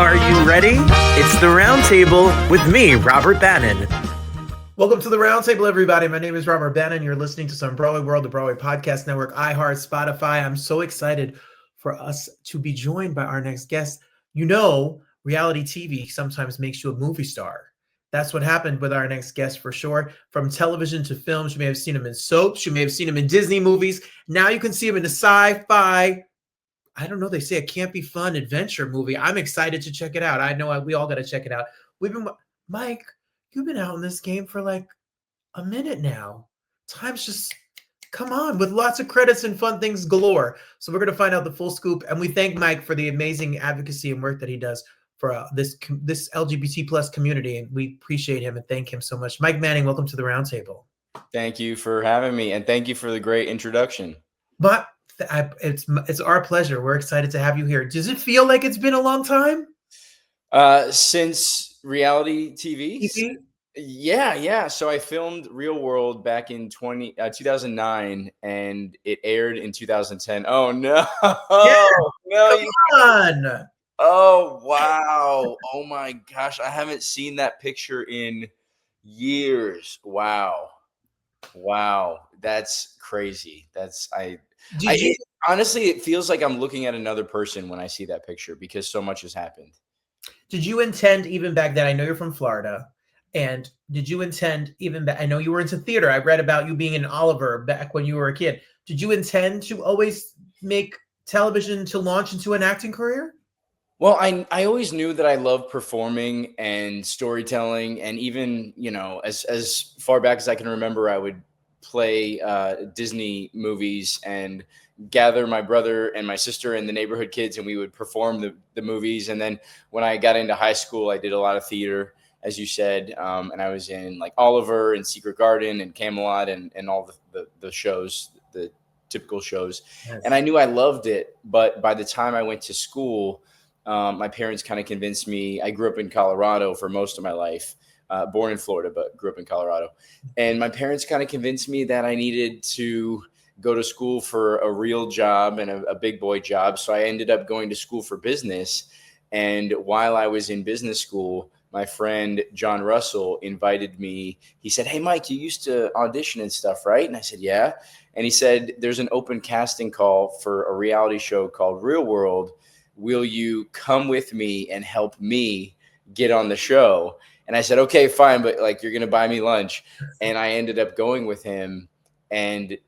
Are you ready? It's the Roundtable with me, Robert Bannon. Welcome to the Roundtable, everybody. My name is Robert Bannon. You're listening to some Broadway World, the Broadway Podcast Network, iHeart, Spotify. I'm so excited for us to be joined by our next guest. You know, reality TV sometimes makes you a movie star. That's what happened with our next guest for sure. From television to films, you may have seen him in soaps. You may have seen him in Disney movies. Now you can see him in a sci-fi, I don't know, they say it can't be fun adventure movie. I'm excited to check it out. I know we all got to check it out. Mike, you've been out in this game for like a minute now. Time's just come on with lots of credits and fun things galore. So we're going to find out the full scoop. And we thank Mike for the amazing advocacy and work that he does for this LGBT plus community. And we appreciate him and thank him so much. Mike Manning, welcome to the Roundtable. Thank you for having me. And thank you for the great introduction. But it's our pleasure. We're excited to have you here. Does it feel like it's been a long time? Since reality TV? TV? Yeah. So I filmed Real World back in 2009, and it aired in 2010. Oh no! Yeah, No! come on! Oh wow! Oh my gosh! I haven't seen that picture in years. Wow! That's crazy. Honestly, it feels like I'm looking at another person when I see that picture because so much has happened. Did you intend even back then? I know you're from Florida. And did you intend even back? I know you were into theater. I read about you being in Oliver back when you were a kid. Did you intend to always make television to launch into an acting career? Well, I always knew that I loved performing and storytelling. And even, as far back as I can remember, I would play Disney movies and gather my brother and my sister and the neighborhood kids, and we would perform the movies. And then when I got into high school, I did a lot of theater, as you said, and I was in like Oliver and Secret Garden and Camelot and all the shows, the typical shows. Yes. And I knew I loved it, but by the time I went to school, my parents kind of convinced me. I grew up in Colorado for most of my life, born in Florida, but grew up in Colorado. And my parents kind of convinced me that I needed to go to school for a real job and a big boy job. So I ended up going to school for business. And while I was in business school, my friend John Russell invited me. He said, "Hey, Mike, you used to audition and stuff, right?" And I said, "Yeah." And he said, "There's an open casting call for a reality show called Real World. Will you come with me and help me get on the show?" And I said, "Okay, fine, but like you're going to buy me lunch." And I ended up going with him, and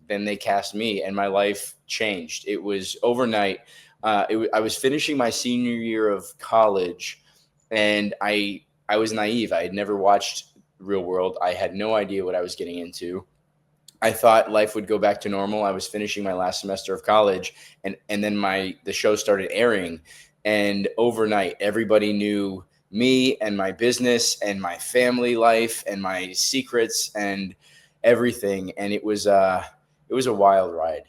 then they cast me, and my life changed. It was overnight. I was finishing my senior year of college, and I was naive. I had never watched Real World. I had no idea what I was getting into. I thought life would go back to normal. I was finishing my last semester of college, and then the show started airing, and overnight everybody knew me and my business and my family life and my secrets and everything. And it was a wild ride.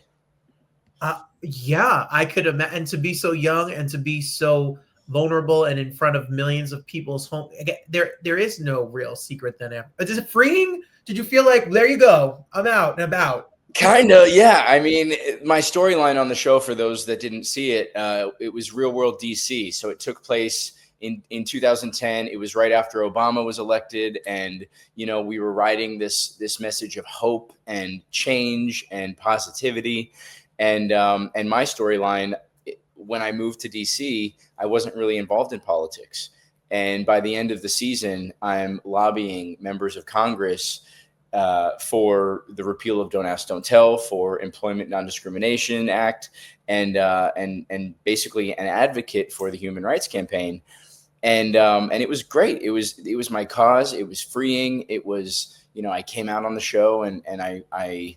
Yeah, I could imagine. And to be so young and to be so vulnerable and in front of millions of people's home. Again, there is no real secret then. Is it freeing? Did you feel like, there you go, I'm out and about? Kind of, yeah. I mean, my storyline on the show, for those that didn't see it, it was Real World DC. So it took place in 2010. It was right after Obama was elected, and we were writing this message of hope and change and positivity. And my storyline, when I moved to DC, I wasn't really involved in politics. And by the end of the season, I'm lobbying members of Congress for the repeal of Don't Ask, Don't Tell, for Employment Non-Discrimination Act, and basically an advocate for the Human Rights Campaign. And it was great. It was my cause. It was freeing. It was, I came out on the show and I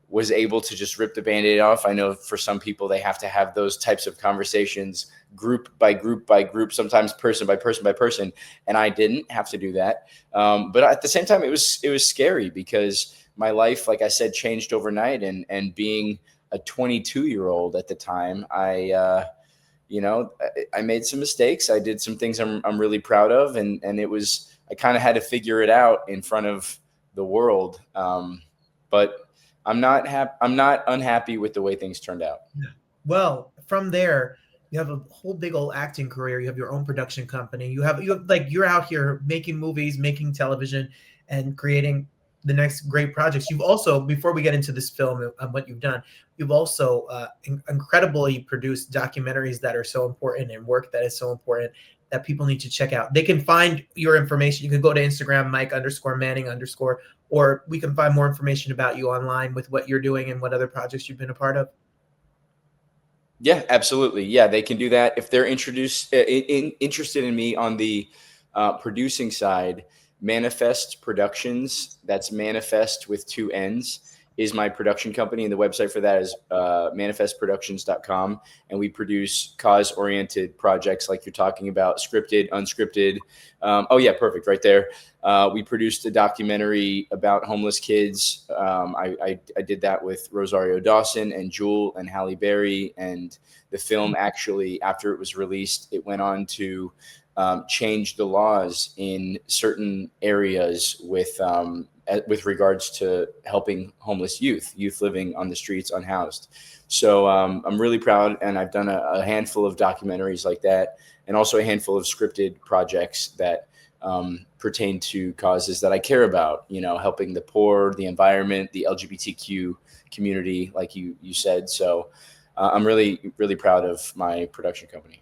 was able to just rip the Band-Aid off. I know for some people, they have to have those types of conversations group by group by group, sometimes person by person by person. And I didn't have to do that. But at the same time, it was scary because my life, like I said, changed overnight. And being a 22-year-old at the time, I made some mistakes. I did some things I'm really proud of. And I kind of had to figure it out in front of the world. But I'm not unhappy with the way things turned out. Well, from there, You have a whole big old acting career. You have your own production company. You have like you're out here making movies, making television, and creating the next great projects. You've also, before we get into this film and what you've done, you've also incredibly produced documentaries that are so important and work that is so important that people need to check out. They can find your information. You can go to Instagram, Mike_Manning_, or we can find more information about you online with what you're doing and what other projects you've been a part of. Yeah, absolutely. Yeah, they can do that if they're interested in me on the producing side. Manifest Productions, that's Manifest with two N's, is my production company, and the website for that is manifestproductions.com. And we produce cause-oriented projects like you're talking about, scripted, unscripted. Oh yeah, perfect, right there. We produced a documentary about homeless kids. I did that with Rosario Dawson and Jewel and Halle Berry. And the film, actually, after it was released, it went on to change the laws in certain areas with regards to helping homeless youth living on the streets unhoused. So I'm really proud, and I've done a handful of documentaries like that, and also a handful of scripted projects that pertain to causes that I care about, helping the poor, the environment, the LGBTQ community, like you said. So I'm really, really proud of my production company.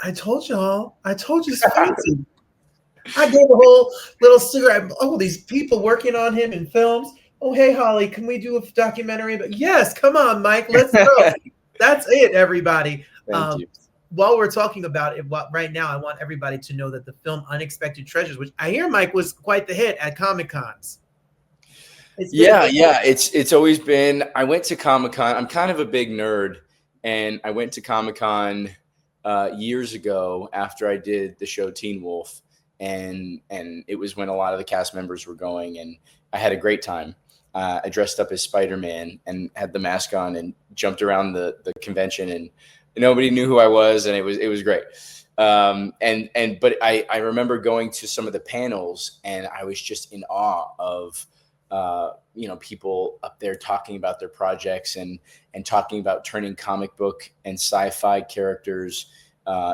I told y'all. I told you it's fancy. I gave a whole little secret. Oh, these people working on him in films. Oh, hey, Holly, can we do a documentary? But yes, come on, Mike, let's go. That's it, everybody. Thank you. While we're talking about it right now, I want everybody to know that the film Unexpected Treasures, which I hear, Mike, was quite the hit at Comic-Cons. Yeah. It's always been. I went to Comic-Con. I'm kind of a big nerd, and I went to Comic-Con years ago after I did the show Teen Wolf, and it was when a lot of the cast members were going, and I had a great time. I dressed up as Spider-Man and had the mask on and jumped around the convention, and nobody knew who I was, and it was great. But I remember going to some of the panels, and I was just in awe of people up there talking about their projects and talking about turning comic book and sci-fi characters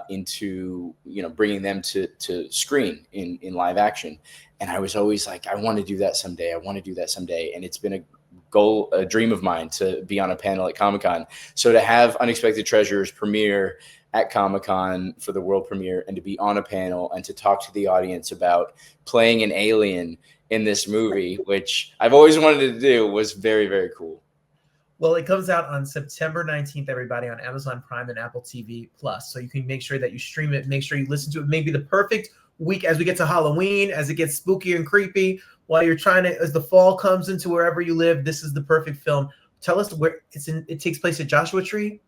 into, bringing them to screen in live action. And I was always like, I want to do that someday. I want to do that someday. And it's been a dream of mine to be on a panel at Comic-Con. So to have Unexpected Treasures premiere at Comic-Con for the world premiere, and to be on a panel and to talk to the audience about playing an alien in this movie, which I've always wanted to do, was very, very cool. Well, it comes out on September 19th, everybody, on Amazon Prime and Apple TV Plus. So you can make sure that you stream it, make sure you listen to it. Maybe the perfect week as we get to Halloween, as it gets spooky and creepy, while you're as the fall comes into wherever you live, this is the perfect film. Tell us where it takes place at Joshua Tree.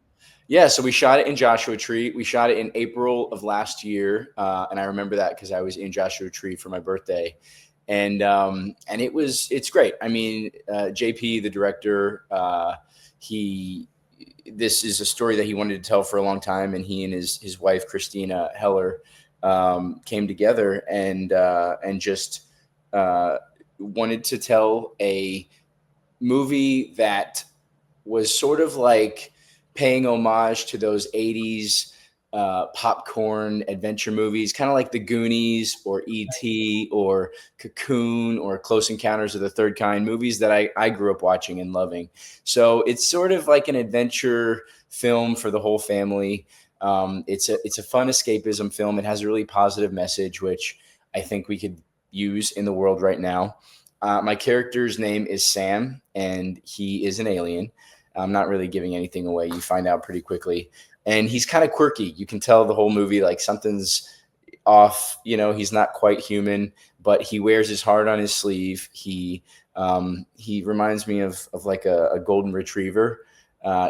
Yeah, so we shot it in Joshua Tree. We shot it in April of last year, and I remember that because I was in Joshua Tree for my birthday. And it's great. I mean, JP, the director, this is a story that he wanted to tell for a long time, and he and his wife Christina Heller came together and just wanted to tell a movie that was sort of like paying homage to those 80s popcorn adventure movies, kind of like The Goonies or E.T. or Cocoon or Close Encounters of the Third Kind, movies that I grew up watching and loving. So it's sort of like an adventure film for the whole family. It's a fun escapism film. It has a really positive message, which I think we could use in the world right now. My character's name is Sam, and he is an alien. I'm not really giving anything away. You find out pretty quickly. And he's kind of quirky. You can tell the whole movie, like something's off. He's not quite human, but he wears his heart on his sleeve. He reminds me of like a golden retriever.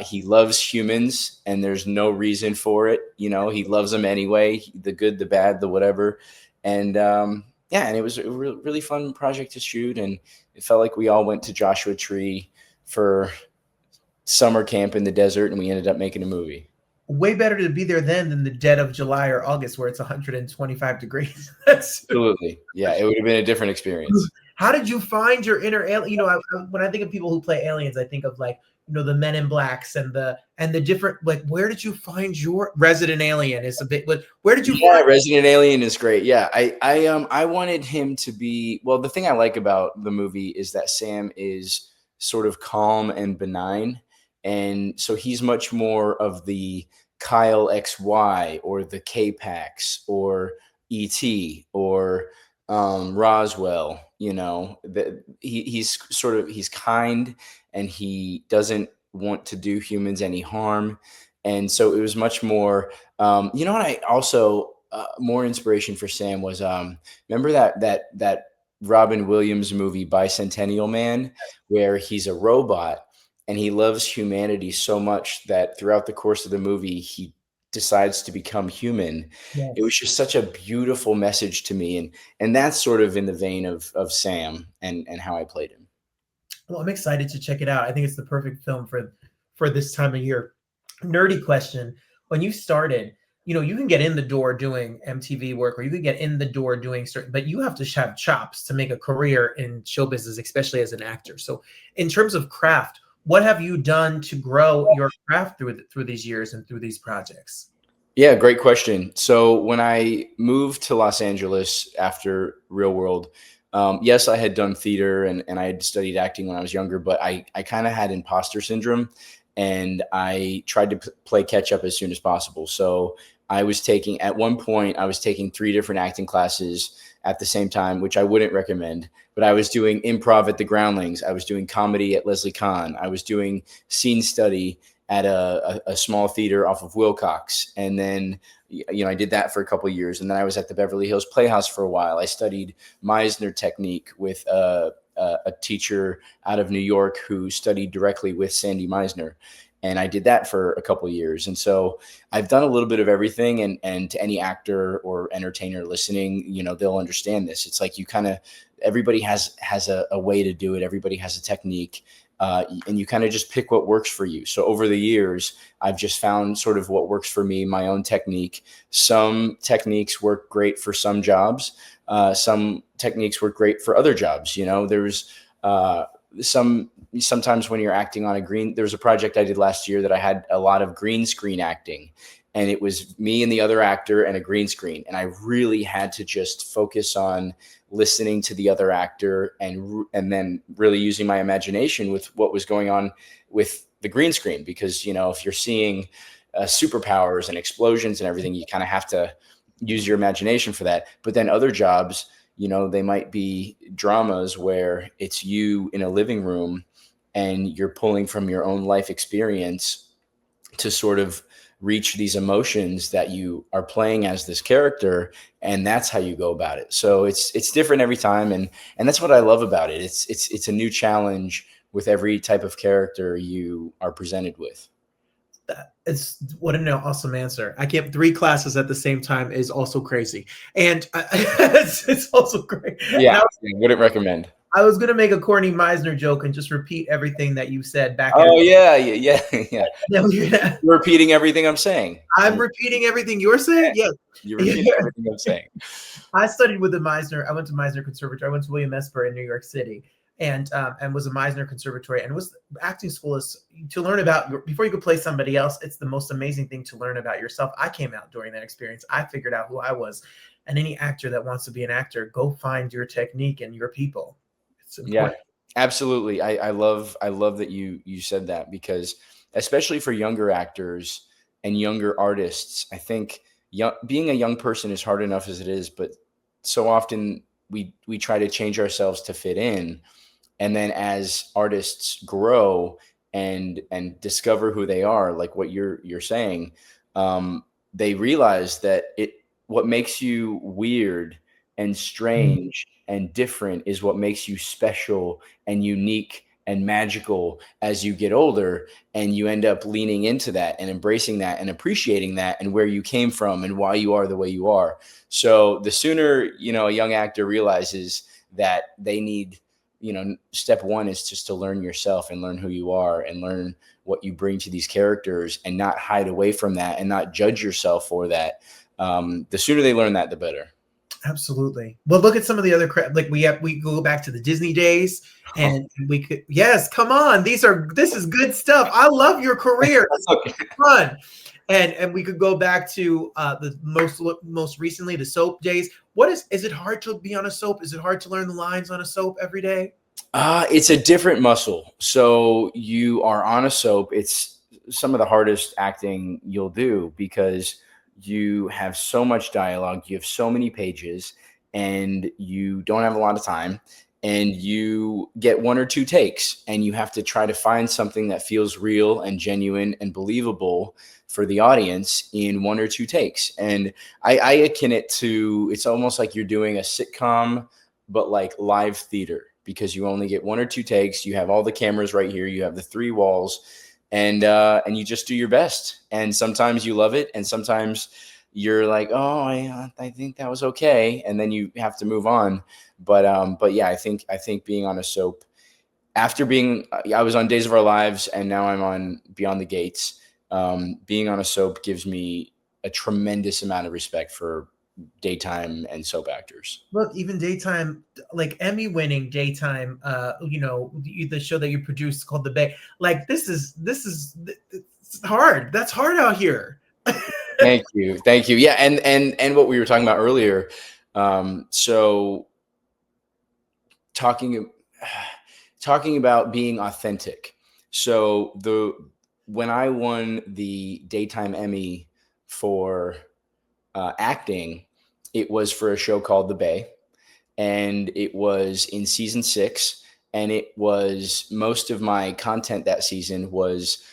He loves humans, and there's no reason for it. He loves them anyway, the good, the bad, the whatever. And and it was a really fun project to shoot. And it felt like we all went to Joshua Tree for summer camp in the desert, and we ended up making a movie. Way better to be there then than the dead of July or August where it's 125 degrees. Absolutely. Yeah, it would have been a different experience. How did you find your inner alien? When I think of people who play aliens, I think of like the Men in Blacks and the different, like, where did you find your Resident Alien is a bit, but where did you find Resident Alien is great. Yeah. I wanted him to be, well, the thing I like about the movie is that Sam is sort of calm and benign. And so he's much more of the Kyle XY or the K-Pax or ET or Roswell, he's kind and he doesn't want to do humans any harm. And so it was much more, what I also, more inspiration for Sam was, remember that Robin Williams movie Bicentennial Man, where he's a robot and he loves humanity so much that throughout the course of the movie, he decides to become human. Yes. It was just such a beautiful message to me. And that's sort of in the vein of Sam and how I played him. Well, I'm excited to check it out. I think it's the perfect film for this time of year. Nerdy question. When you started, you can get in the door doing MTV work, or you could get in the door doing certain, but you have to have chops to make a career in show business, especially as an actor. So in terms of craft, what have you done to grow your craft through these years and through these projects? Yeah, great question. So when I moved to Los Angeles after Real World, yes, I had done theater and I had studied acting when I was younger, but I kind of had imposter syndrome and I tried to play catch up as soon as possible. So at one point, I was taking 3 different acting classes at the same time, which I wouldn't recommend, but I was doing improv at the Groundlings. I was doing comedy at Leslie Kahn. I was doing scene study at a small theater off of Wilcox. And then, I did that for a couple of years. And then I was at the Beverly Hills Playhouse for a while. I studied Meisner technique with a teacher out of New York who studied directly with Sandy Meisner. And I did that for a couple of years. And so I've done a little bit of everything. And to any actor or entertainer listening, they'll understand this. It's like everybody has a way to do it. Everybody has a technique. And you kind of just pick what works for you. So over the years, I've just found sort of what works for me, my own technique. Some techniques work great for some jobs. Some techniques work great for other jobs. There's sometimes when you're acting on there was a project I did last year that I had a lot of green screen acting, and it was me and the other actor and a green screen. And I really had to just focus on listening to the other actor and then really using my imagination with what was going on with the green screen. Because, if you're seeing superpowers and explosions and everything, you kind of have to use your imagination for that. But then other jobs, they might be dramas where it's you in a living room and you're pulling from your own life experience to sort of reach these emotions that you are playing as this character. And that's how you go about it. So it's different every time. And that's what I love about it. It's a new challenge with every type of character you are presented with. What an awesome answer. I kept 3 classes at the same time is also crazy. And it's also great. Yeah, I wouldn't recommend. I was going to make a corny Meisner joke and just repeat everything that you said back. Oh, yeah. You're repeating everything I'm saying. I'm repeating everything you're saying? Yeah. You're repeating everything I'm saying. I studied with the Meisner. I went to Meisner Conservatory. I went to William Esper in New York City and was a Meisner Conservatory. And acting school is to learn about, before you could play somebody else, it's the most amazing thing to learn about yourself. I came out during that experience. I figured out who I was. And any actor that wants to be an actor, go find your technique and your people. Yeah, absolutely. I love that you said that, because especially for younger actors and younger artists, I think being a young person is hard enough as it is, but so often we try to change ourselves to fit in. And then as artists grow and discover who they are, like what you're saying, they realize that what makes you weird and strange and different is what makes you special and unique and magical as you get older. And you end up leaning into that and embracing that and appreciating that and where you came from and why you are the way you are. So the sooner, a young actor realizes that they need, step one is just to learn yourself and learn who you are and learn what you bring to these characters and not hide away from that and not judge yourself for that. The sooner they learn that, the better. Absolutely. Well, look at some of the other like we go back to the Disney days, and we could, yes, come on. This is good stuff. I love your career. This is fun. And we could go back to the most recently the soap days. What is it hard to be on a soap? Is it hard to learn the lines on a soap every day? It's a different muscle. So you are on a soap. It's some of the hardest acting you'll do because you have so much dialogue, you have so many pages, and you don't have a lot of time. And you get one or two takes, and you have to try to find something that feels real and genuine and believable for the audience in one or two takes. And I akin it to, it's almost like you're doing a sitcom, but like live theater, because you only get one or two takes. You have all the cameras right here. You have the three walls, and you just do your best. And sometimes you love it, and sometimes you're like, oh, I think that was okay, and then you have to move on. But yeah, I think being on a soap, after being, I was on Days of Our Lives, and now I'm on Beyond the Gates. Being on a soap gives me a tremendous amount of respect for daytime and soap actors. Look, even daytime, like Emmy-winning daytime, the show that you produced called The Bay. Like this is it's hard. That's hard out here. Thank you. Yeah, and what we were talking about earlier. So talking about being authentic. So when I won the daytime Emmy for acting, it was for a show called The Bay, and it was in season 6. And it was, most of my content that season was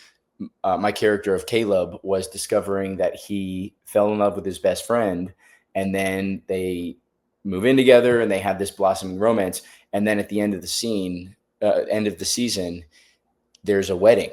my character of Caleb was discovering that he fell in love with his best friend, and then they move in together and they have this blossoming romance. And then at the end of the season, there's a wedding.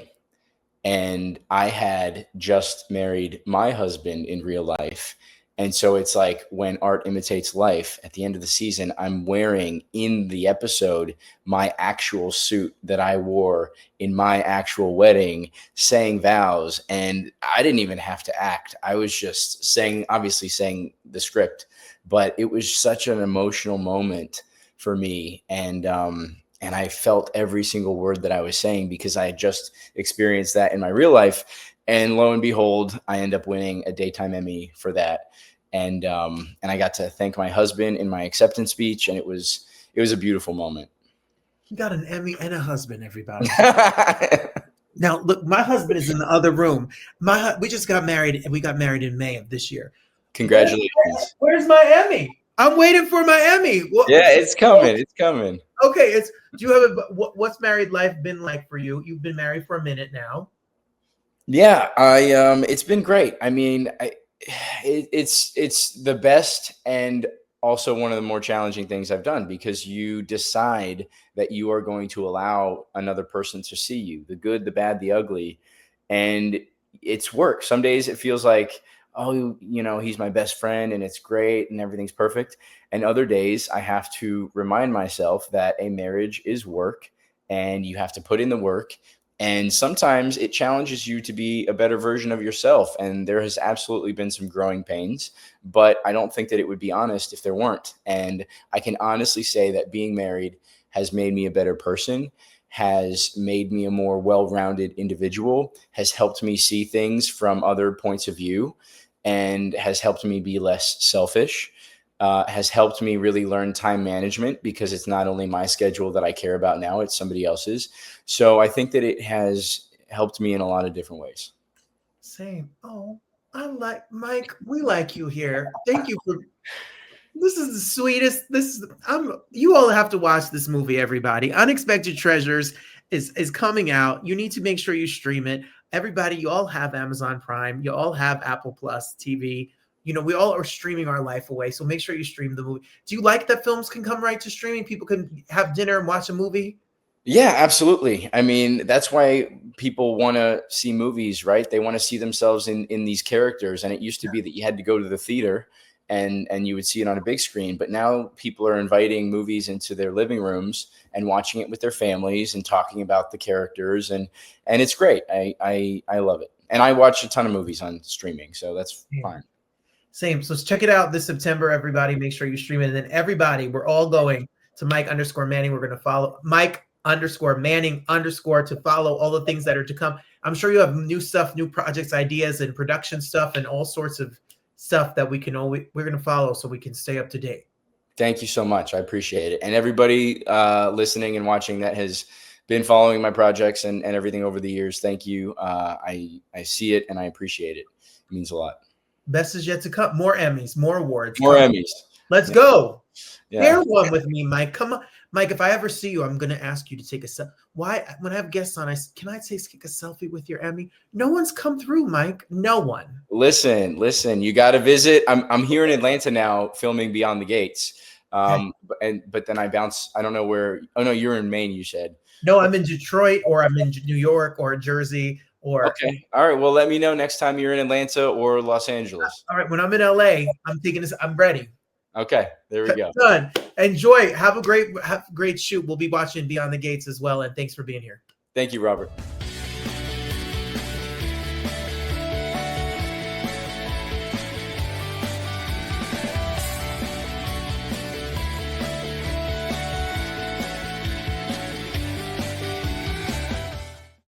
And I had just married my husband in real life. And so it's like when art imitates life, at the end of the season, I'm wearing in the episode my actual suit that I wore in my actual wedding, saying vows. And I didn't even have to act. I was just saying the script, but it was such an emotional moment for me. And I felt every single word that I was saying because I had just experienced that in my real life. And lo and behold, I end up winning a daytime Emmy for that. And I got to thank my husband in my acceptance speech, and it was a beautiful moment. You got an Emmy and a husband, everybody. Now, look, my husband is in the other room. We just got married, and we got married in May of this year. Congratulations. Where's my Emmy? I'm waiting for my Emmy. Yeah, it's coming. It's coming. Okay, do you have what's married life been like for you? You've been married for a minute now. Yeah, it's been great. I mean, it's the best, and also one of the more challenging things I've done, because you decide that you are going to allow another person to see you, the good, the bad, the ugly, and it's work. Some days it feels like, oh, he's my best friend and it's great and everything's perfect. And other days I have to remind myself that a marriage is work and you have to put in the work. And sometimes it challenges you to be a better version of yourself. And there has absolutely been some growing pains, but I don't think that it would be honest if there weren't. And I can honestly say that being married has made me a better person, has made me a more well-rounded individual, has helped me see things from other points of view, and has helped me be less selfish. Has helped me really learn time management, because it's not only my schedule that I care about now, it's somebody else's. So I think that it has helped me in a lot of different ways. Same. Oh, I like Mike. We like you here. Thank you for. This is the sweetest. You all have to watch this movie, everybody. Unexpected Treasures is coming out. You need to make sure you stream it. Everybody, you all have Amazon Prime. You all have Apple Plus TV. We all are streaming our life away. So make sure you stream the movie. Do you like that films can come right to streaming? People can have dinner and watch a movie? Yeah, absolutely. I mean, that's why people want to see movies, right? They want to see themselves in these characters. And it used to be that you had to go to the theater and you would see it on a big screen. But now people are inviting movies into their living rooms and watching it with their families and talking about the characters. And it's great. I love it. And I watch a ton of movies on streaming, so that's fine. Same. So check it out this September, everybody. Make sure you stream it. And then everybody, we're all going to Mike_Manning. We're going to follow Mike_Manning_ to follow all the things that are to come. I'm sure you have new stuff, new projects, ideas, and production stuff, and all sorts of stuff that we're going to follow so we can stay up to date. Thank you so much. I appreciate it. And everybody listening and watching that has been following my projects and everything over the years. Thank you. I see it and I appreciate it. It means a lot. Best is yet to come. More Emmys, more awards. More Emmys. Let's go. Yeah. Share one with me, Mike. Come on. Mike, if I ever see you, I'm going to ask you to take a selfie. Why? When I have guests on, can I take a selfie with your Emmy? No one's come through, Mike. No one. Listen. You got to visit. I'm here in Atlanta now filming Beyond the Gates. But then I bounce. I don't know where. Oh, no, you're in Maine, you said. No, I'm in Detroit or I'm in New York or Jersey. Okay. All right. Well, let me know next time you're in Atlanta or Los Angeles. All right. When I'm in LA, I'm thinking I'm ready. Okay. There we go. Done. Enjoy. Have a great shoot. We'll be watching Beyond the Gates as well. And thanks for being here. Thank you, Robert.